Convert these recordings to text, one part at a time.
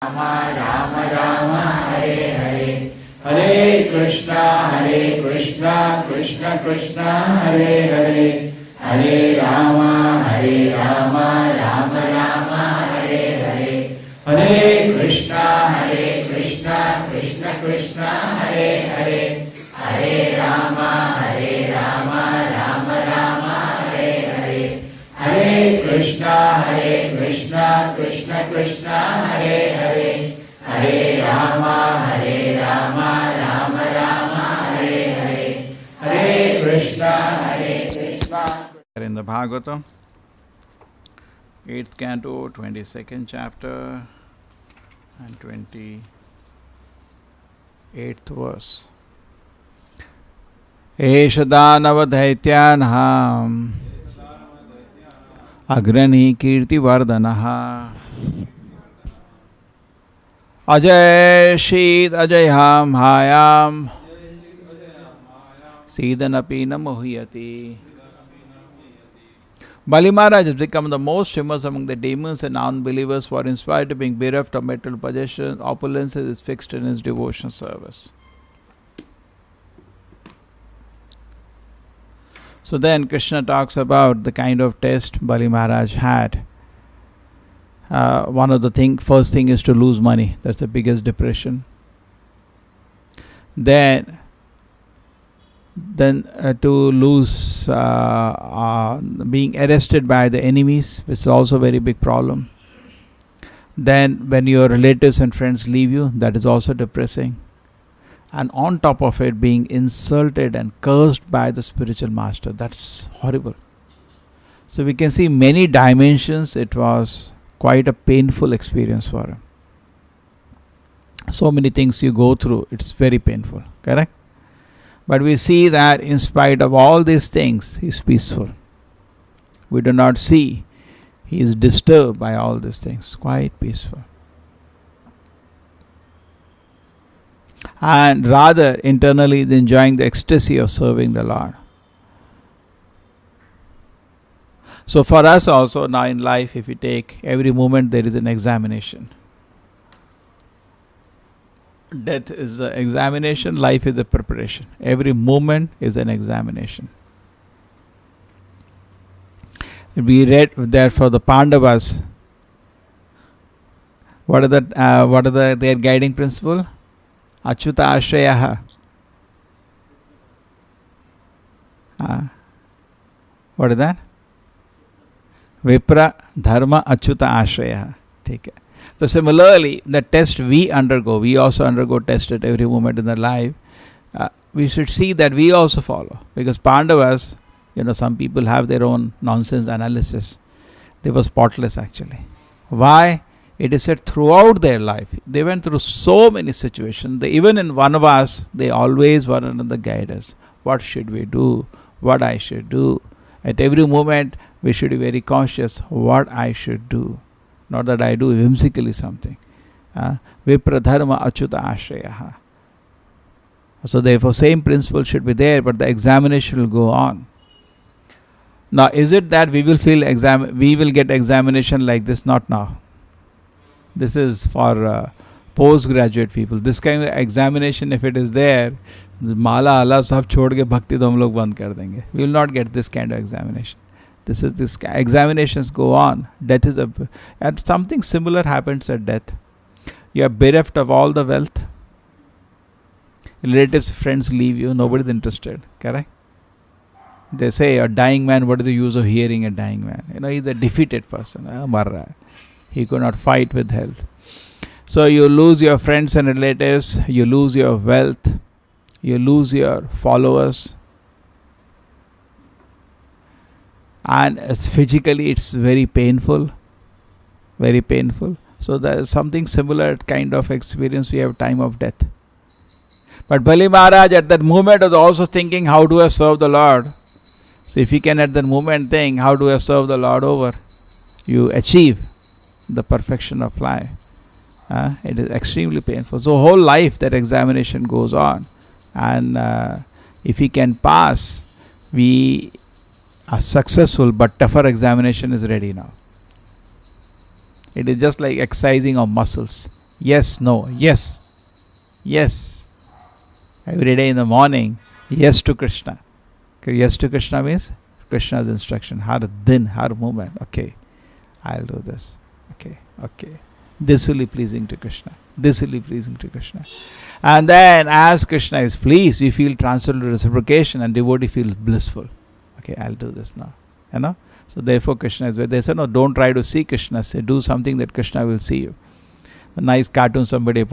Rama Rama Rama Hare Hare Hare Krishna Krishna Krishna Hare Hare Hare Rama Rama Rama Hare Hare Hare Krishna Krishna Krishna Hare Hare Hare Rama Rama Rama Hare Hare Hare Krishna Krishna Krishna Hare Hare Hare Rama Rama Rama Hare Hare Hare Krishna. In the Bhagavatam, 8th canto, 22nd chapter and 28th verse. Esha Danava Daityanaham Agrani Kirti Vardanaha Ajay Shid Ajayham Hayam Sidanapi Namohiyati. Bali Maharaj has become the most famous among the demons and unbelievers, for in spite of being bereft of material possessions, opulences is fixed in his devotion service. So then Krishna talks about the kind of test Bali Maharaj had. One of the first thing is to lose money. That's the biggest depression. Then to lose being arrested by the enemies, which is also a very big problem. Then when your relatives and friends leave you, that is also depressing. And on top of it, being insulted and cursed by the spiritual master, that's horrible. So we can see many dimensions. It was quite a painful experience for him. So many things you go through, it's very painful, correct? But we see that in spite of all these things, he is peaceful. We do not see he is disturbed by all these things, quite peaceful. And rather internally is enjoying the ecstasy of serving the Lord. So for us also now in life, if we take every moment, there is an examination. Death is an examination, life is a preparation. Every moment is an examination. We read there for the Pandavas. What are their guiding principle? Achyuta Ashrayaha. What is that? Vipra Dharma Achyuta Ashrayaha. Take it. So similarly, the test we undergo, we also undergo test at every moment in our life. We should see that we also follow. Because Pandavas, some people have their own nonsense analysis. They were spotless actually. Why? It is said throughout their life, they went through so many situations. Even in Vanavas, they always one another guide us. What should we do? What I should do? At every moment, we should be very conscious what I should do. Not that I do whimsically something. Vipra dharma achyuta ashrayaha. So therefore, same principle should be there, but the examination will go on. Now, is it that we will get examination like this? Not now. This is for postgraduate people. This kind of examination, if it is there, mala Allah sab chhod ke bhakti to hum log band kar denge. We will not get this kind of examination. This examinations go on. Death is and something similar happens at death. You are bereft of all the wealth. Relatives, friends leave you. Nobody is interested. Correct? They say a dying man. What is the use of hearing a dying man? He's a defeated person. Mar raha hai. He could not fight with health. So you lose your friends and relatives. You lose your wealth. You lose your followers. And physically it's very painful. Very painful. So there is something similar kind of experience we have time of death. But Bali Maharaj at that moment was also thinking, how do I serve the Lord? So if you can at that moment think, how do I serve the Lord over? You achieve the perfection of life. It is extremely painful. So whole life that examination goes on. And if we can pass, we are successful, but tougher examination is ready now. It is just like exercising of muscles. Yes, no, yes, yes. Every day in the morning, yes to Krishna. Okay, yes to Krishna means Krishna's instruction. Har din, har moment. Okay, I'll do this. Okay. This will be pleasing to Krishna. This will be pleasing to Krishna. And then as Krishna is pleased, we feel transcendental reciprocation and devotee feels blissful. Okay, I'll do this now. You know? So therefore Krishna is where they say, no, don't try to see Krishna. Say, do something that Krishna will see you. A nice cartoon somebody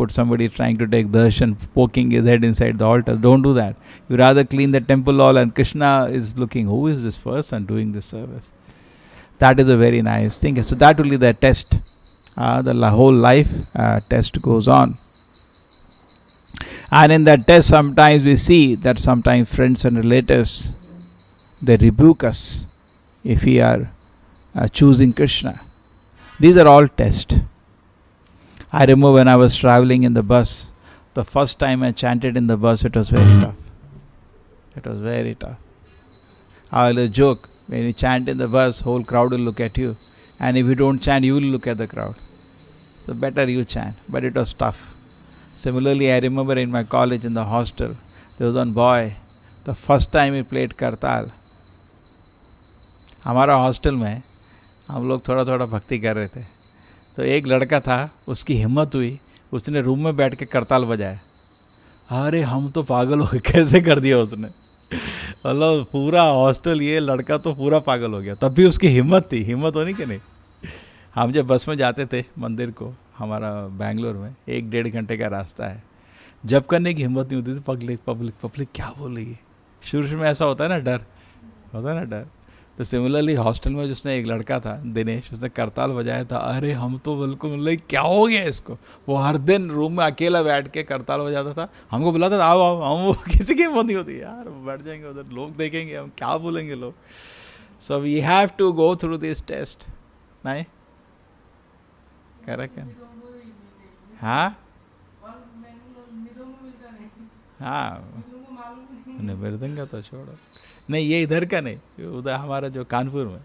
trying to take darshan, poking his head inside the altar. Don't do that. You rather clean the temple hall and Krishna is looking, who is this person doing this service? That is a very nice thing. So that will be the test. The whole life test goes on. And in that test, sometimes we see that sometimes friends and relatives, they rebuke us if we are choosing Krishna. These are all tests. I remember when I was traveling in the bus, the first time I chanted in the bus, it was very tough. It was very tough. I will joke, when you chant in the bus, whole crowd will look at you. And if you don't chant, you will look at the crowd. So better you chant. But it was tough. Similarly, I remember in my college, in the hostel, there was one boy, the first time he played Kartal. हमारा hostel में हम लोग थोड़ा थोड़ा भक्ति कर रहे थे, तो एक लड़का था, उसकी हिम्मत हुई, उसने रूम में बैठ के करताल बजाया. अरे हम तो पागल हो गए, कैसे कर दिया उसने. मतलब पूरा हॉस्टल, ये लड़का तो पूरा पागल हो गया. तब भी उसकी हिम्मत थी, हिम्मत होनी कि नहीं. हम जब बस में जाते थे मंदिर को, हमारा बेंगलोर में 1-1.5 घंटे का रास्ता है, जब करने की हिम्मत नहीं होती थी. पब्लिक क्या बोलेगी. शुरू में ऐसा होता है ना, डर होता है ना, डर. तो सिमिलरली हॉस्टल में जिसने एक लड़का था दिनेश, उसने करताल बजाया था. अरे हम तो बिल्कुल मतलब क्या हो गया इसको. वो हर दिन रूम में अकेला बैठ के करताल बजाता था. हमको बुलाता था, आओ आओ. हम वो किसी की हिम्मत नहीं होती, यार बैठ जाएंगे उधर, लोग देखेंगे, हम क्या बोलेंगे लोग. So we have to go through this test. नहीं करेक्ट है. हाँ हाँ, मृदंग का तो छोड़ो. नहीं, ये इधर का नहीं, उधर हमारा जो कानपुर में,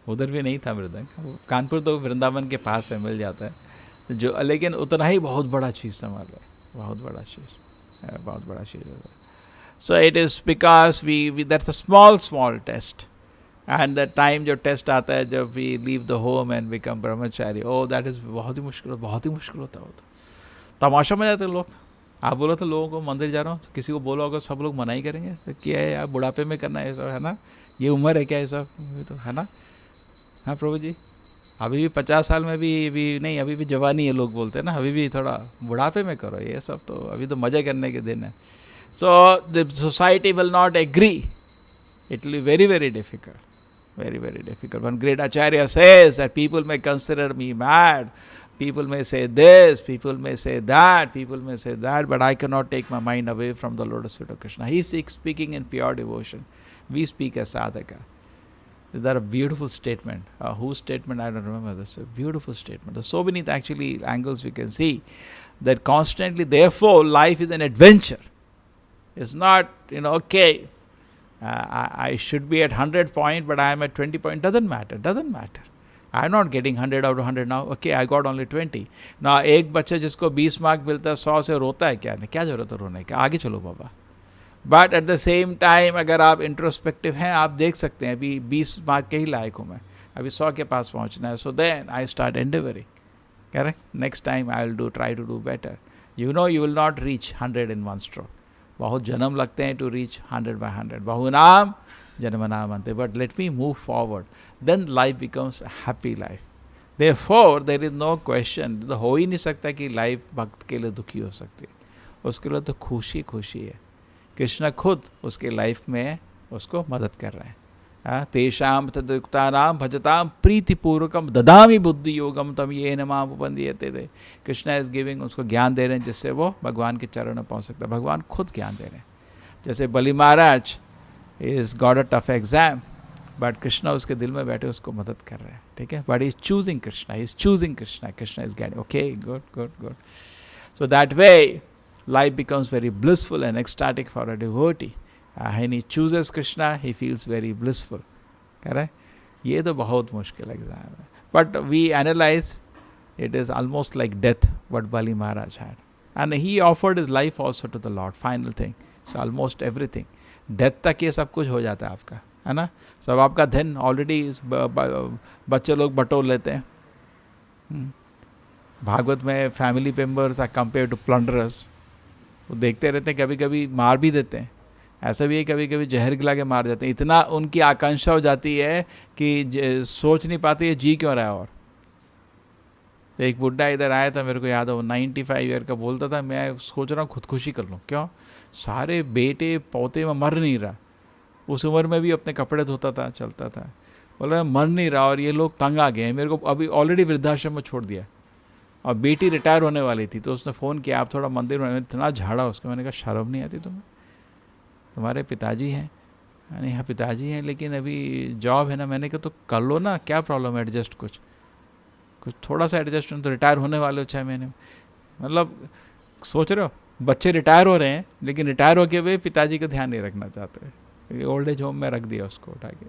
उधर भी नहीं था मृदंग. कानपुर तो वृंदावन के पास है, मिल जाता है जो, लेकिन उतना ही बहुत बड़ा चीज़ था हमारे लिए, बहुत बड़ा चीज़. So it is because we that's a small test. And the time जो टेस्ट आता है, जब we leave the home and become brahmachari, oh that is बहुत ही मुश्किल होता. वो तो तमाशा में जाते लोग. आप बोलो तो लोगों को मंदिर जा रहा हूँ, तो किसी को बोला होगा, सब लोग मना ही करेंगे. तो क्या है यार, बुढ़ापे में करना है सब, है ना, ये उम्र है क्या ये सब, तो है ना. हाँ प्रभु जी, अभी भी 50 साल में भी नहीं, अभी भी जवानी है, लोग बोलते हैं ना, अभी भी थोड़ा बुढ़ापे में करो ये सब, तो अभी तो मज़े करने के दिन है. So the society will not agree. It will be very very difficult. Very difficult. One great Acharya says that people may consider me mad, people may say this, people may say that, but I cannot take my mind away from the lotus feet of Krishna. He is speaking in pure devotion. We speak as sadhaka. Is that a beautiful statement? Whose statement? I don't remember. This is a beautiful statement. There's so many actually angles we can see that constantly, therefore, life is an adventure. It's not, okay, I should be at 100 point, but I am at 20 point. Doesn't matter. I'm not getting 100 out of 100 now. Okay, I got only 20. Now, एक बच्चे जिसको 20 mark मिलता है 100 से रोता है क्या जरूरत है रोने की, आगे चलो बाबा. But at the same time अगर आप इंट्रोस्पेक्टिव हैं, आप देख सकते हैं अभी 20 मार्क के ही लायक हूँ मैं, अभी 100 के पास पहुँचना है. So then I start endeavouring. Correct. Next time I will try to do better. You will not reach 100 in one stroke. बहुत जन्म लगते हैं टू रीच 100 by 100. बहुनाम जन्मनाम अंते. But let me move forward, then life becomes happy life. Therefore there is no question. तो हो ही नहीं सकता कि लाइफ भक्त के लिए दुखी हो सकती है. उसके लिए तो खुशी है. कृष्ण खुद उसके लाइफ में उसको मदद कर रहे हैं. तेषाम तदुक्तानाम भजताम प्रीतिपूर्वकम ददामि बुद्धि योगम तम ये नमाम उपंदीयते थे. कृष्णा इज गिविंग, उसको ज्ञान दे रहे हैं जिससे वो भगवान के चरण में पहुंच सकता है. भगवान खुद ज्ञान दे रहे हैं. जैसे Bali Maharaj is got a tough exam, but Krishna उसके दिल में बैठे उसको मदद कर रहे हैं. ठीक है. But he is choosing Krishna. Krishna is guiding. Okay, good. So that way life becomes very blissful and ecstatic for a devotee. When he chooses Krishna, he feels very blissful. Correct? ये तो बहुत मुश्किल एग्जाम है. But we analyse It is almost like death what Bali Maharaj had. And he offered his life also to the Lord, final thing. So almost everything. Death तक ये सब कुछ हो जाता है आपका, है ना. सब आपका धन ऑलरेडी बच्चे लोग बटोर लेते हैं. भागवत में family members are compare to plunderers. वो देखते रहते हैं, कभी कभी मार भी देते हैं. ऐसा भी है कभी कभी जहर खिला के मार जाते हैं. इतना उनकी आकांक्षा हो जाती है कि सोच नहीं पाते ये जी क्यों रहा है. और तो एक बुढ़ा इधर आया था, मेरे को याद है, वो 95 ईयर का बोलता था मैं सोच रहा हूँ खुदकुशी कर लूँ. क्यों? सारे बेटे पोते में मर नहीं रहा. उस उम्र में भी अपने कपड़े धोता था, चलता था. बोला मर नहीं रहा और ये लोग तंग आ गए हैं. मेरे को अभी ऑलरेडी वृद्धाश्रम में छोड़ दिया और बेटी रिटायर होने वाली थी. तो उसने फ़ोन किया आप थोड़ा मंदिर में. इतना झाड़ा उसको. मैंने कहा शर्म नहीं आती तुम्हें? तुम्हारे पिताजी हैं? यानी हाँ पिताजी हैं, लेकिन अभी जॉब है ना. मैंने कहा तो कर लो ना, क्या प्रॉब्लम है, एडजस्ट कुछ थोड़ा सा एडजस्टमेंट. तो रिटायर होने वाले हो 6 महीने में. मतलब सोच रहे हो, बच्चे रिटायर हो रहे हैं लेकिन रिटायर होके भी पिताजी का ध्यान नहीं रखना चाहते. ओल्ड एज होम में रख दिया उसको उठा के.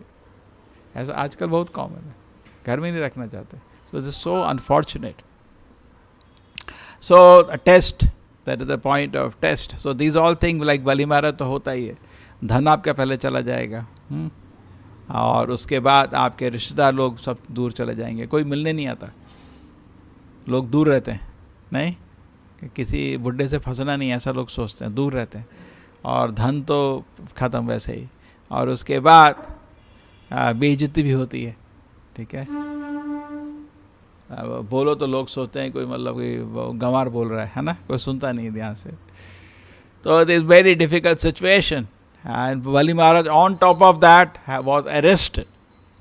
ऐसा आजकल बहुत कॉमन है, घर में नहीं रखना चाहते. So this so unfortunate. So test, that is the point of test. So these all thing like Bali Maharaj तो होता ही है. धन आपका पहले चला जाएगा और उसके बाद आपके रिश्तेदार लोग सब दूर चले जाएंगे. कोई मिलने नहीं आता, लोग दूर रहते हैं. नहीं, किसी बुढ़े से फंसना नहीं, ऐसा लोग सोचते हैं, दूर रहते हैं. और धन तो ख़त्म वैसे ही. और उसके बाद बेइज्जती भी होती है. ठीक है, बोलो तो लोग सोचते हैं कोई मतलब कि गंवार बोल रहा है ना, कोई सुनता नहीं ध्यान से. तो it is very difficult situation. And Bali Maharaj on top of that was arrested.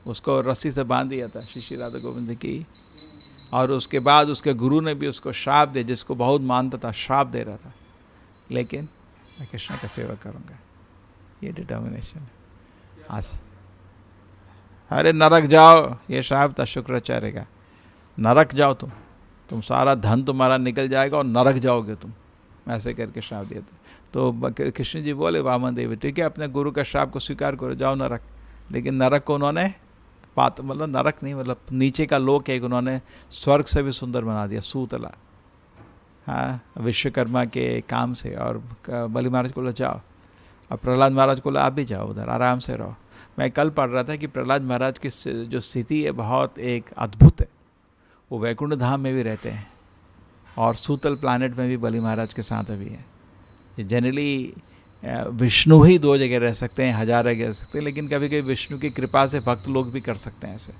उसको रस्सी से बांध दिया था श्री राधा गोविंद की. और उसके बाद उसके गुरु ने भी उसको श्राप दिया, जिसको बहुत मानता था श्राप दे रहा था. लेकिन मैं कृष्ण का सेवा करूँगा, ये डिटर्मिनेशन है. आज अरे नरक जाओ, ये श्राप था शुक्राचार्य का. नरक जाओ तुम सारा धन तुम्हारा निकल जाएगा और नरक जाओगे तुम, ऐसे करके श्राप दिया था. तो कृष्ण जी बोले वामन देवी ठीक है, अपने गुरु का श्राप को स्वीकार करो, जाओ नरक. लेकिन नरक को उन्होंने मतलब नरक नहीं, मतलब नीचे का लोक एक उन्होंने स्वर्ग से भी सुंदर बना दिया, सूतला. हाँ, विश्वकर्मा के काम से. और बलि महाराज को जाओ, और प्रहलाद महाराज को आप भी जाओ उधर, आराम से रहो. मैं कल पढ़ रहा था कि प्रहलाद महाराज की जो स्थिति है बहुत एक अद्भुत है. वो वैकुंठ धाम में भी रहते हैं और सूतल प्लानट में भी बलि महाराज के साथ अभी है. जनरली विष्णु ही 2 जगह रह सकते हैं, 1000 जगह रह सकते हैं, लेकिन कभी कभी विष्णु की कृपा से भक्त लोग भी कर सकते हैं ऐसे.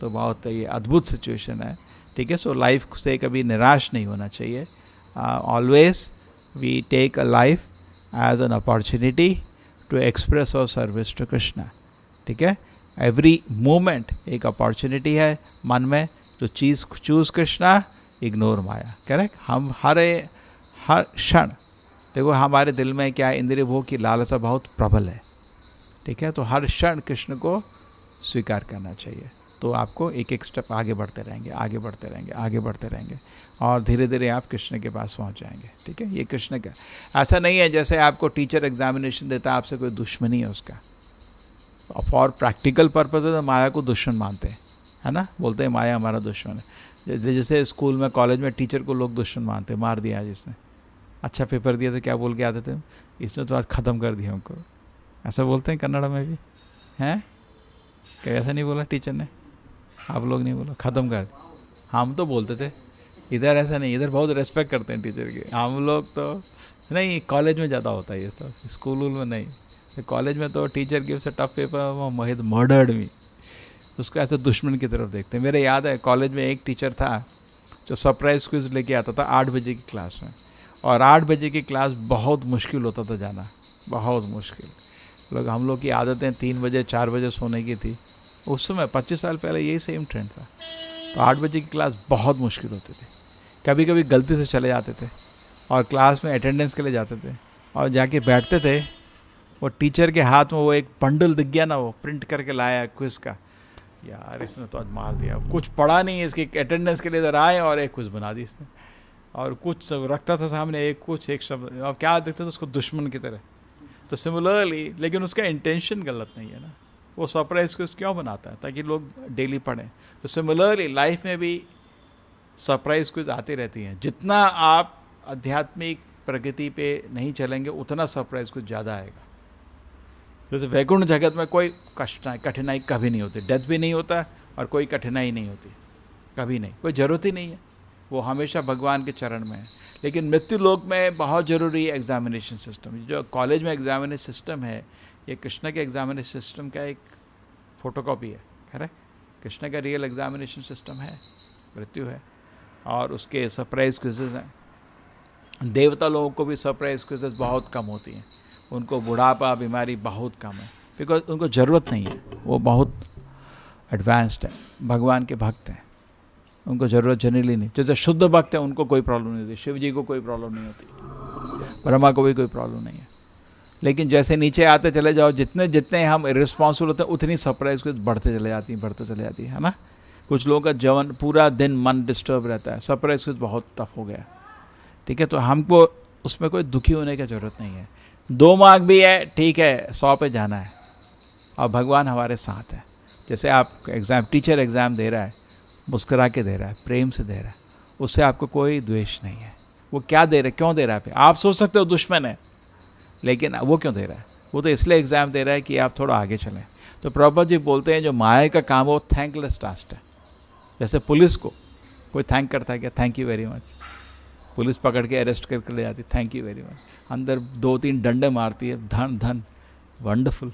तो बहुत ये अद्भुत सिचुएशन है. ठीक है, सो लाइफ से कभी निराश नहीं होना चाहिए. Always we take a life as an opportunity to express our service to Krishna. ठीक है, एवरी मोमेंट एक अपॉर्चुनिटी है मन में to choose Krishna, ignore maya. Correct. हम हर क्षण देखो हमारे दिल में क्या है, इंद्रिय भोग की लालसा बहुत प्रबल है. ठीक है, तो हर क्षण कृष्ण को स्वीकार करना चाहिए. तो आपको एक एक स्टेप आगे बढ़ते रहेंगे, आगे बढ़ते रहेंगे, आगे बढ़ते रहेंगे और धीरे धीरे आप कृष्ण के पास पहुंच जाएंगे. ठीक है, ये कृष्ण का ऐसा नहीं है जैसे आपको टीचर एग्जामिनेशन देता है, आपसे कोई दुश्मनी है उसका. फॉर प्रैक्टिकल पर्पज तो माया को दुश्मन मानते हैं, है ना, बोलते हैं माया हमारा दुश्मन है. जैसे स्कूल में कॉलेज में टीचर को लोग दुश्मन मानते हैं, मार दिया जिसने अच्छा पेपर दिया तो क्या बोल के आते थे, इसने तो आज ख़त्म कर दिया हमको. ऐसा बोलते हैं कन्नड़ में भी, हैं? क्या ऐसा नहीं बोला टीचर ने? आप लोग नहीं बोला ख़त्म कर दिया? हम तो बोलते थे. इधर ऐसा नहीं, इधर बहुत रेस्पेक्ट करते हैं टीचर की. हम लोग तो नहीं, कॉलेज में ज़्यादा होता है ये सब, स्कूल में नहीं. तो कॉलेज में तो teacher gives a tough paper, वो मोहित मर्डर्ड मी, उसको ऐसे दुश्मन की तरफ देखते हैं. मेरे याद है कॉलेज में एक टीचर था जो सरप्राइज क्विज लेके आता था 8 बजे की क्लास में. और 8 बजे की क्लास बहुत मुश्किल होता था जाना, बहुत मुश्किल. हम लोग की आदतें 3 बजे 4 बजे सोने की थी. उस समय 25 साल पहले यही सेम ट्रेंड था. तो 8 बजे की क्लास बहुत मुश्किल होती थी. कभी कभी गलती से चले जाते थे और क्लास में अटेंडेंस के लिए जाते थे और जाके बैठते थे. वो टीचर के हाथ में वो एक बंडल दिख गया ना, वो प्रिंट करके लाया क्विज का. यार इसने तो आज मार दिया, कुछ पढ़ा नहीं, इसकी अटेंडेंस के लिए इधर आए और एक क्विज बना दी इसने. और कुछ रखता था सामने एक शब्द, अब क्या देखते थे उसको दुश्मन की तरह. तो सिमिलरली, लेकिन उसका इंटेंशन गलत नहीं है ना, वो सरप्राइज क्विज क्यों बनाता है? ताकि लोग डेली पढ़ें. तो सिमिलरली लाइफ में भी सरप्राइज क्विज आती रहती हैं। जितना आप आध्यात्मिक प्रगति पे नहीं चलेंगे उतना सरप्राइज कुछ ज़्यादा आएगा। जैसे वैकुंठ जगत में कोई कठिनाई कभी नहीं होती, डेथ भी नहीं होता और कोई कठिनाई नहीं होती, कभी नहीं, कोई ज़रूरत ही नहीं है, वो हमेशा भगवान के चरण में है। लेकिन मृत्यु लोक में बहुत ज़रूरी है एग्जामिनेशन सिस्टम। जो कॉलेज में एग्जामिनेशन सिस्टम है, ये कृष्ण के एग्जामिनेशन सिस्टम का एक फ़ोटोकॉपी है। खैर, कृष्ण का रियल एग्जामिनेशन सिस्टम है, मृत्यु है, और उसके सरप्राइज क्विज़ेज़ हैं। देवता लोगों को भी सरप्राइज क्विज़ेज़ बहुत कम होती हैं, उनको बुढ़ापा बीमारी बहुत कम है, बिकॉज उनको ज़रूरत नहीं है, वो बहुत एडवांस्ड है, भगवान के भक्त हैं, उनको ज़रूरत जनरली नहीं। जैसे शुद्ध भक्त है उनको कोई प्रॉब्लम नहीं होती, शिव जी को कोई प्रॉब्लम नहीं होती, ब्रह्मा को भी कोई प्रॉब्लम नहीं है। लेकिन जैसे नीचे आते चले जाओ, जितने जितने हम इर्रिस्पॉन्सिबल होते हैं उतनी सरप्राइज कुछ बढ़ते चले जाती है ना। कुछ लोगों का जीवन पूरा दिन मन डिस्टर्ब रहता है, सरप्राइज कुछ बहुत टफ हो गया, ठीक है। तो हमको उसमें कोई दुखी होने की ज़रूरत नहीं है। 2 मार्क भी है, ठीक है, 100 पे जाना है, और भगवान हमारे साथ है। जैसे आप टीचर एग्ज़ाम दे रहा है, मुस्करा के दे रहा है, प्रेम से दे रहा है, उससे आपको कोई द्वेष नहीं है। वो क्या दे रहा है, क्यों दे रहा है, आप सोच सकते हो दुश्मन है, लेकिन वो क्यों दे रहा है, वो तो इसलिए एग्ज़ाम दे रहा है कि आप थोड़ा आगे चलें। तो प्रभुपाद जी बोलते हैं जो माया का काम है वो थैंकलेस टास्क है। जैसे पुलिस को कोई थैंक करता है क्या, thank you very much, police पकड़ के अरेस्ट करके ले जाती, थैंक यू वेरी मच, अंदर 2-3 डंडे मारती है, धन धन वंडरफुल।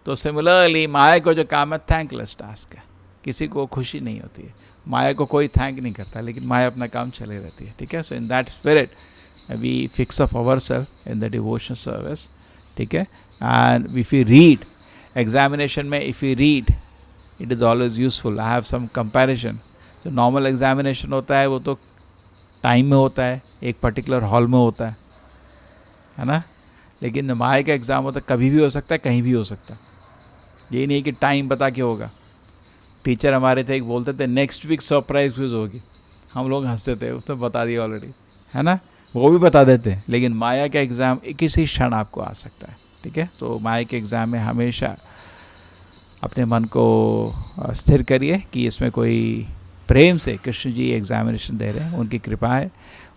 तो सिमिलरली माया को जो काम है थैंकलेस टास्क है, किसी को खुशी नहीं होती है, माया को कोई थैंक नहीं करता, लेकिन माया अपना काम चले रहती है, ठीक है। So in that spirit we fix up ourself in the devotion service, ठीक है। And if you read examination में, if you read it is always useful. I have some comparison. जो नॉर्मल एग्जामिनेशन होता है वो तो टाइम में होता है, एक पर्टिकुलर हॉल में होता है ना। लेकिन माया का एग्ज़ाम होता है, कभी भी हो सकता है, कहीं भी हो सकता है, ये नहीं कि टाइम बता के होगा। टीचर हमारे थे, एक बोलते थे नेक्स्ट वीक सरप्राइज क्विज होगी, हम लोग हंसते थे, उसने बता दिया ऑलरेडी, है ना, वो भी बता देते हैं। लेकिन माया का एग्ज़ाम किसी क्षण आपको आ सकता है, ठीक है। तो माया के एग्ज़ाम में हमेशा अपने मन को स्थिर करिए कि इसमें कोई प्रेम से कृष्ण जी एग्जामिनेशन दे रहे हैं, उनकी कृपा है।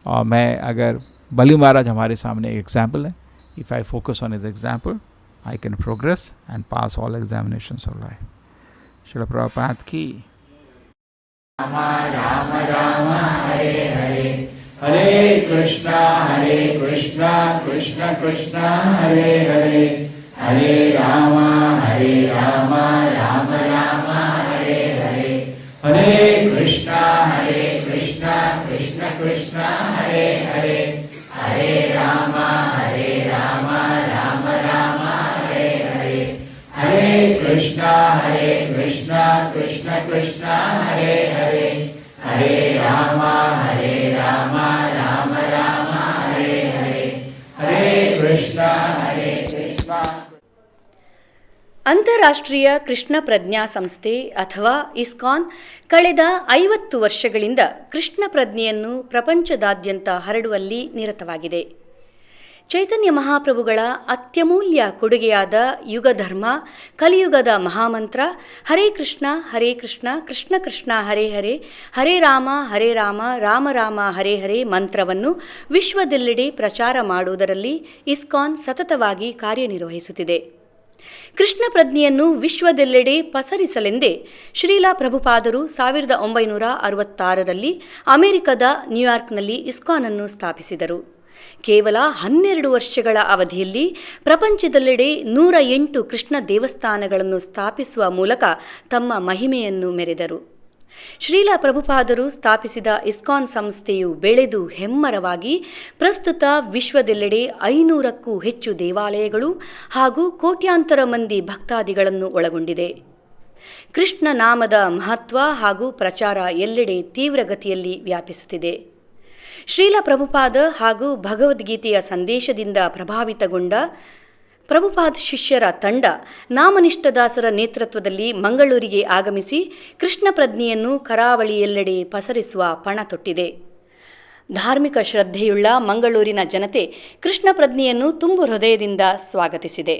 और मैं, अगर बलि महाराज हमारे सामने एक एग्जाम्पल है, if I focus on his example I can progress and pass all examinations of life. Srila Prabhupada की। राम राम राम हरे हरे, हरे कृष्णा कृष्ण कृष्ण हरे हरे, हरे राम राम राम हरे हरे, हरे कृष्णा कृष्ण कृष्ण हरे हरे, हरे राम राम हरे हरे, हरे कृष्णा कृष्ण कृष्ण हरे हरे, हरे राम राम हरे हरे, हरे कृष्णा ಅಂತಾರಾಷ್ಟ್ರೀಯ ಕೃಷ್ಣ ಪ್ರಜ್ಞಾ ಸಂಸ್ಥೆ ಅಥವಾ ಇಸ್ಕಾನ್ ಕಳೆದ 50 ವರ್ಷಗಳಿಂದ ಕೃಷ್ಣ ಪ್ರಜ್ಞೆಯನ್ನು ಪ್ರಪಂಚದಾದ್ಯಂತ ಹರಡುವಲ್ಲಿ ನಿರತವಾಗಿದೆ. ಚೈತನ್ಯ ಮಹಾಪ್ರಭುಗಳ ಅತ್ಯಮೂಲ್ಯ ಕೊಡುಗೆಯಾದ ಯುಗಧರ್ಮ, ಕಲಿಯುಗದ ಮಹಾಮಂತ್ರ ಹರೇ ಕೃಷ್ಣ ಕೃಷ್ಣ ಕೃಷ್ಣ ಹರೇ ಹರೇ, ಹರೇ ರಾಮ ರಾಮ ರಾಮ ಹರೇ ಹರೇ ಮಂತ್ರವನ್ನು ವಿಶ್ವದೆಲ್ಲೆಡೆ ಪ್ರಚಾರ ಮಾಡುವುದರಲ್ಲಿ ಇಸ್ಕಾನ್ ಸತತವಾಗಿ ಕಾರ್ಯನಿರ್ವಹಿಸುತ್ತಿದೆ. ಕೃಷ್ಣ ಪ್ರಜ್ಞೆಯನ್ನು ವಿಶ್ವದೆಲ್ಲೆಡೆ ಪಸರಿಸಲೆಂದೇ ಶ್ರೀಲ ಪ್ರಭುಪಾದರು 1966ರಲ್ಲಿ ಅಮೆರಿಕದ ನ್ಯೂಯಾರ್ಕ್ನಲ್ಲಿ ಇಸ್ಕಾನ್ ಅನ್ನು ಸ್ಥಾಪಿಸಿದರು. ಕೇವಲ 12 ವರ್ಷಗಳ ಅವಧಿಯಲ್ಲಿ ಪ್ರಪಂಚದೆಲ್ಲೆಡೆ 108 ಕೃಷ್ಣ ದೇವಸ್ಥಾನಗಳನ್ನು ಸ್ಥಾಪಿಸುವ ಮೂಲಕ ತಮ್ಮ ಮಹಿಮೆಯನ್ನು ಮೆರೆದರು. ಶ್ರೀಲ ಪ್ರಭುಪಾದರು ಸ್ಥಾಪಿಸಿದ ಇಸ್ಕಾನ್ ಸಂಸ್ಥೆಯು ಬೆಳೆದು ಹೆಮ್ಮರವಾಗಿ ಪ್ರಸ್ತುತ ವಿಶ್ವದೆಲ್ಲೆಡೆ 500ಕ್ಕೂ ಹೆಚ್ಚು ದೇವಾಲಯಗಳು ಹಾಗೂ ಕೋಟ್ಯಾಂತರ ಮಂದಿ ಭಕ್ತಾದಿಗಳನ್ನು ಒಳಗೊಂಡಿದೆ. ಕೃಷ್ಣ ನಾಮದ ಮಹತ್ವ ಹಾಗೂ ಪ್ರಚಾರ ಎಲ್ಲೆಡೆ ತೀವ್ರಗತಿಯಲ್ಲಿ ವ್ಯಾಪಿಸುತ್ತಿದೆ. ಶ್ರೀಲ ಪ್ರಭುಪಾದ ಹಾಗೂ ಭಗವದ್ಗೀತೆಯ ಸಂದೇಶದಿಂದ ಪ್ರಭಾವಿತಗೊಂಡ ಪ್ರಭುಪಾದ್ ಶಿಷ್ಯರ ತಂಡ ನಾಮನಿಷ್ಠದಾಸರ ನೇತೃತ್ವದಲ್ಲಿ ಮಂಗಳೂರಿಗೆ ಆಗಮಿಸಿ ಕೃಷ್ಣ ಪ್ರಜ್ಞೆಯನ್ನು ಕರಾವಳಿಯೆಲ್ಲೆಡೆ ಪಸರಿಸುವ ಪಣ ತೊಟ್ಟಿದೆ. ಧಾರ್ಮಿಕ ಶ್ರದ್ಧೆಯುಳ್ಳ ಮಂಗಳೂರಿನ ಜನತೆ ಕೃಷ್ಣ ಪ್ರಜ್ಞೆಯನ್ನು ತುಂಬು ಹೃದಯದಿಂದ ಸ್ವಾಗತಿಸಿದೆ.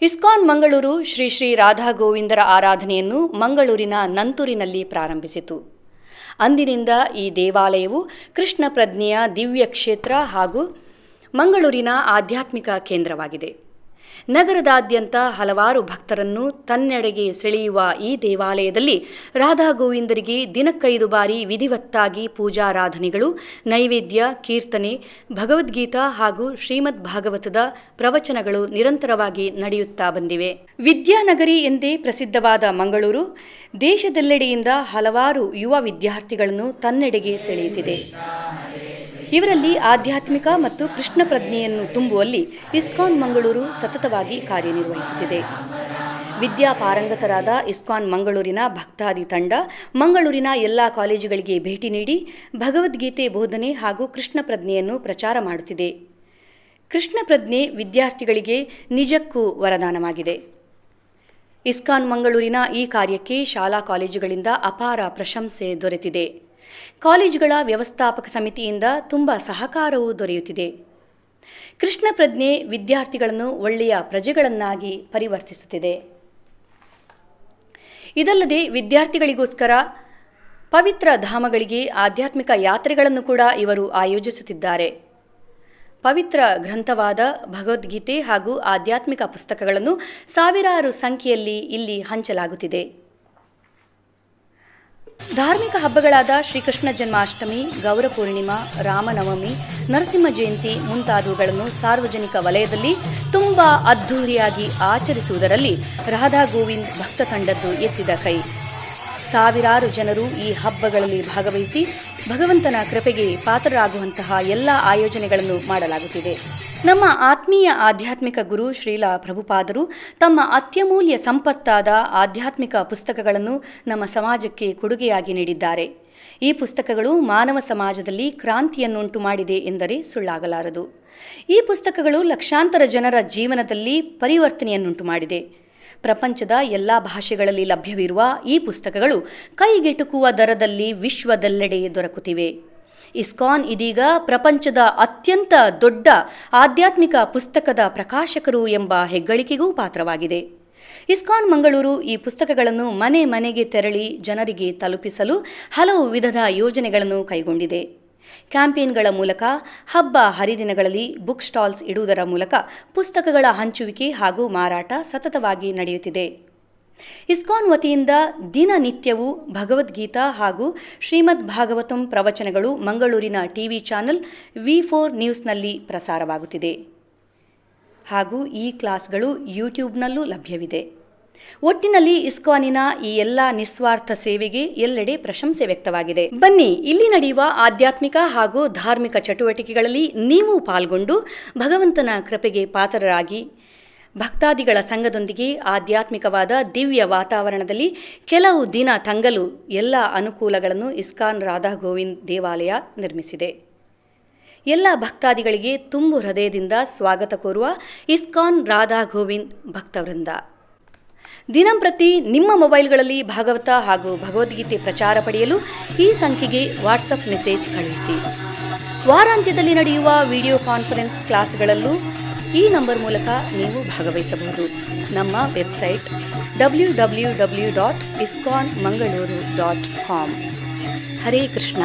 ಇಸ್ಕಾನ್ ಮಂಗಳೂರು ಶ್ರೀ ಶ್ರೀ ರಾಧಾ ಗೋವಿಂದರ ಆರಾಧನೆಯನ್ನು ಮಂಗಳೂರಿನ ನಂತೂರಿನಲ್ಲಿ ಪ್ರಾರಂಭಿಸಿತು. ಅಂದಿನಿಂದ ಈ ದೇವಾಲಯವು ಕೃಷ್ಣ ಪ್ರಜ್ಞೆಯ ದಿವ್ಯ ಕ್ಷೇತ್ರ ಹಾಗೂ ಮಂಗಳೂರಿನ ಆಧ್ಯಾತ್ಮಿಕ ಕೇಂದ್ರವಾಗಿದೆ. ನಗರದಾದ್ಯಂತ ಹಲವಾರು ಭಕ್ತರನ್ನು ತನ್ನೆಡೆಗೆ ಸೆಳೆಯುವ ಈ ದೇವಾಲಯದಲ್ಲಿ ರಾಧಾ ಗೋವಿಂದರಿಗೆ ದಿನಕ್ಕೈದು ಬಾರಿ ವಿಧಿವತ್ತಾಗಿ ಪೂಜಾರಾಧನೆಗಳು, ನೈವೇದ್ಯ, ಕೀರ್ತನೆ, ಭಗವದ್ಗೀತಾ ಹಾಗೂ ಶ್ರೀಮದ್ ಭಾಗವತದ ಪ್ರವಚನಗಳು ನಿರಂತರವಾಗಿ ನಡೆಯುತ್ತಾ ಬಂದಿವೆ. ವಿದ್ಯಾನಗರಿ ಎಂದೇ ಪ್ರಸಿದ್ಧವಾದ ಮಂಗಳೂರು ದೇಶದೆಲ್ಲೆಡೆಯಿಂದ ಹಲವಾರು ಯುವ ವಿದ್ಯಾರ್ಥಿಗಳನ್ನು ತನ್ನೆಡೆಗೆ ಸೆಳೆಯುತ್ತಿದೆ. ಇವರಲ್ಲಿ ಆಧ್ಯಾತ್ಮಿಕ ಮತ್ತು ಕೃಷ್ಣ ಪ್ರಜ್ಞೆಯನ್ನು ತುಂಬುವಲ್ಲಿ ಇಸ್ಕಾನ್ ಮಂಗಳೂರು ಸತತವಾಗಿ ಕಾರ್ಯನಿರ್ವಹಿಸುತ್ತಿದೆ. ವಿದ್ಯಾಪಾರಂಗತರಾದ ಇಸ್ಕಾನ್ ಮಂಗಳೂರಿನ ಭಕ್ತಾದಿ ತಂಡ ಮಂಗಳೂರಿನ ಎಲ್ಲ ಕಾಲೇಜುಗಳಿಗೆ ಭೇಟಿ ನೀಡಿ ಭಗವದ್ಗೀತೆ ಬೋಧನೆ ಹಾಗೂ ಕೃಷ್ಣ ಪ್ರಜ್ಞೆಯನ್ನು ಪ್ರಚಾರ ಮಾಡುತ್ತಿದೆ. ಕೃಷ್ಣ ಪ್ರಜ್ಞೆ ವಿದ್ಯಾರ್ಥಿಗಳಿಗೆ ನಿಜಕ್ಕೂ ವರದಾನವಾಗಿದೆ. ಇಸ್ಕಾನ್ ಮಂಗಳೂರಿನ ಈ ಕಾರ್ಯಕ್ಕೆ ಶಾಲಾ ಕಾಲೇಜುಗಳಿಂದ ಅಪಾರ ಪ್ರಶಂಸೆ ದೊರೆತಿದೆ. ಕಾಲೇಜುಗಳ ವ್ಯವಸ್ಥಾಪಕ ಸಮಿತಿಯಿಂದ ತುಂಬ ಸಹಕಾರವೂ ದೊರೆಯುತ್ತಿದೆ. ಕೃಷ್ಣ ಪ್ರಜ್ಞೆ ವಿದ್ಯಾರ್ಥಿಗಳನ್ನು ಒಳ್ಳೆಯ ಪ್ರಜೆಗಳನ್ನಾಗಿ ಪರಿವರ್ತಿಸುತ್ತಿದೆ. ಇದಲ್ಲದೆ ವಿದ್ಯಾರ್ಥಿಗಳಿಗೋಸ್ಕರ ಪವಿತ್ರ ಧಾಮಗಳಿಗೆ ಆಧ್ಯಾತ್ಮಿಕ ಯಾತ್ರೆಗಳನ್ನು ಕೂಡ ಇವರು ಆಯೋಜಿಸುತ್ತಿದ್ದಾರೆ. ಪವಿತ್ರ ಗ್ರಂಥವಾದ ಭಗವದ್ಗೀತೆ ಹಾಗೂ ಆಧ್ಯಾತ್ಮಿಕ ಪುಸ್ತಕಗಳನ್ನು ಸಾವಿರಾರು ಸಂಖ್ಯೆಯಲ್ಲಿ ಇಲ್ಲಿ ಹಂಚಲಾಗುತ್ತಿದೆ. ಧಾರ್ಮಿಕ ಹಬ್ಬಗಳಾದ ಶ್ರೀಕೃಷ್ಣ ಜನ್ಮಾಷ್ಟಮಿ, ಗೌರ ಪೂರ್ಣಿಮಾ, ರಾಮನವಮಿ, ನರಸಿಂಹ ಜಯಂತಿ ಮುಂತಾದವುಗಳನ್ನು ಸಾರ್ವಜನಿಕ ವಲಯದಲ್ಲಿ ತುಂಬಾ ಅದ್ಧೂರಿಯಾಗಿ ಆಚರಿಸುವುದರಲ್ಲಿ ರಾಧಾ ಗೋವಿಂದ್ ಭಕ್ತ ತಂಡದ್ದು ಎತ್ತಿದ ಕೈ. ಸಾವಿರಾರು ಜನರು ಈ ಹಬ್ಬಗಳಲ್ಲಿ ಭಾಗವಹಿಸಿ ಭಗವಂತನ ಕೃಪೆಗೆ ಪಾತ್ರರಾಗುವಂತಹ ಎಲ್ಲ ಆಯೋಜನೆಗಳನ್ನು ಮಾಡಲಾಗುತ್ತಿದೆ. ನಮ್ಮ ಆತ್ಮೀಯ ಆಧ್ಯಾತ್ಮಿಕ ಗುರು ಶ್ರೀಲ ಪ್ರಭುಪಾದರು ತಮ್ಮ ಅತ್ಯಮೂಲ್ಯ ಸಂಪತ್ತಾದ ಆಧ್ಯಾತ್ಮಿಕ ಪುಸ್ತಕಗಳನ್ನು ನಮ್ಮ ಸಮಾಜಕ್ಕೆ ಕೊಡುಗೆಯಾಗಿ ನೀಡಿದ್ದಾರೆ. ಈ ಪುಸ್ತಕಗಳು ಮಾನವ ಸಮಾಜದಲ್ಲಿ ಕ್ರಾಂತಿಯನ್ನುಂಟು ಮಾಡಿದೆ ಎಂದರೆ ಸುಳ್ಳಾಗಲಾರದು. ಈ ಪುಸ್ತಕಗಳು ಲಕ್ಷಾಂತರ ಜನರ ಜೀವನದಲ್ಲಿ ಪರಿವರ್ತನೆಯನ್ನುಂಟು ಮಾಡಿದೆ. ಪ್ರಪಂಚದ ಎಲ್ಲ ಭಾಷೆಗಳಲ್ಲಿ ಲಭ್ಯವಿರುವ ಈ ಪುಸ್ತಕಗಳು ಕೈಗೆಟುಕುವ ದರದಲ್ಲಿ ವಿಶ್ವದೆಲ್ಲೆಡೆ ದೊರಕುತ್ತಿವೆ. ಇಸ್ಕಾನ್ ಇದೀಗ ಪ್ರಪಂಚದ ಅತ್ಯಂತ ದೊಡ್ಡ ಆಧ್ಯಾತ್ಮಿಕ ಪುಸ್ತಕದ ಪ್ರಕಾಶಕರು ಎಂಬ ಹೆಗ್ಗಳಿಕೆಗೂ ಪಾತ್ರವಾಗಿದೆ. ಇಸ್ಕಾನ್ ಮಂಗಳೂರು ಈ ಪುಸ್ತಕಗಳನ್ನು ಮನೆ ಮನೆಗೆ ತೆರಳಿ ಜನರಿಗೆ ತಲುಪಿಸಲು ಹಲವು ವಿಧದ ಯೋಜನೆಗಳನ್ನು ಕೈಗೊಂಡಿದೆ. ಕ್ಯಾಂಪೇನ್ಗಳ ಮೂಲಕ, ಹಬ್ಬ ಹರಿದಿನಗಳಲ್ಲಿ ಬುಕ್ ಸ್ಟಾಲ್ಸ್ ಇಡುವುದರ ಮೂಲಕ ಪುಸ್ತಕಗಳ ಹಂಚುವಿಕೆ ಹಾಗೂ ಮಾರಾಟ ಸತತವಾಗಿ ನಡೆಯುತ್ತಿದೆ. ಇಸ್ಕಾನ್ ವತಿಯಿಂದ ದಿನನಿತ್ಯವೂ ಭಗವದ್ಗೀತಾ ಹಾಗೂ ಶ್ರೀಮದ್ ಭಾಗವತಂ ಪ್ರವಚನಗಳು ಮಂಗಳೂರಿನ ಟಿವಿ ಚಾನೆಲ್ V4 ನ್ಯೂಸ್ನಲ್ಲಿ ಪ್ರಸಾರವಾಗುತ್ತಿದೆ ಹಾಗೂ ಈ ಕ್ಲಾಸ್ಗಳು ಯೂಟ್ಯೂಬ್ನಲ್ಲೂ ಲಭ್ಯವಿದೆ. ಒಟ್ಟಿನಲ್ಲಿ ಇಸ್ಕಾನಿನ ಈ ಎಲ್ಲ ನಿಸ್ವಾರ್ಥ ಸೇವೆಗೆ ಎಲ್ಲೆಡೆ ಪ್ರಶಂಸೆ ವ್ಯಕ್ತವಾಗಿದೆ. ಬನ್ನಿ, ಇಲ್ಲಿ ನಡೆಯುವ ಆಧ್ಯಾತ್ಮಿಕ ಹಾಗೂ ಧಾರ್ಮಿಕ ಚಟುವಟಿಕೆಗಳಲ್ಲಿ ನೀವು ಪಾಲ್ಗೊಂಡು ಭಗವಂತನ ಕೃಪೆಗೆ ಪಾತ್ರರಾಗಿ ಭಕ್ತಾದಿಗಳ ಸಂಘದೊಂದಿಗೆ ಆಧ್ಯಾತ್ಮಿಕವಾದ ದಿವ್ಯ ವಾತಾವರಣದಲ್ಲಿ ಕೆಲವು ದಿನ ತಂಗಲು ಎಲ್ಲ ಅನುಕೂಲಗಳನ್ನು ಇಸ್ಕಾನ್ ರಾಧಾ ಗೋವಿಂದ್ ದೇವಾಲಯ ನಿರ್ಮಿಸಿದೆ. ಎಲ್ಲ ಭಕ್ತಾದಿಗಳಿಗೆ ತುಂಬು ಹೃದಯದಿಂದ ಸ್ವಾಗತ ಕೋರುವ ಇಸ್ಕಾನ್ ರಾಧಾ ಗೋವಿಂದ್ ಭಕ್ತವೃಂದ. ದಿನಂಪ್ರತಿ ನಿಮ್ಮ ಮೊಬೈಲ್ಗಳಲ್ಲಿ ಭಾಗವತ ಹಾಗೂ ಭಗವದ್ಗೀತೆ ಪ್ರಚಾರ ಪಡೆಯಲು ಈ ಸಂಖ್ಯೆಗೆ ವಾಟ್ಸಪ್ ಮೆಸೇಜ್ ಕಳುಹಿಸಿ. ವಾರಾಂತ್ಯದಲ್ಲಿ ನಡೆಯುವ ವಿಡಿಯೋ ಕಾನ್ಫರೆನ್ಸ್ ಕ್ಲಾಸ್ಗಳಲ್ಲೂ ಈ ನಂಬರ್ ಮೂಲಕ ನೀವು ಭಾಗವಹಿಸಬಹುದು. ನಮ್ಮ ವೆಬ್ಸೈಟ್ www.iskonmangaluru.com. ಹರೇ ಕೃಷ್ಣ.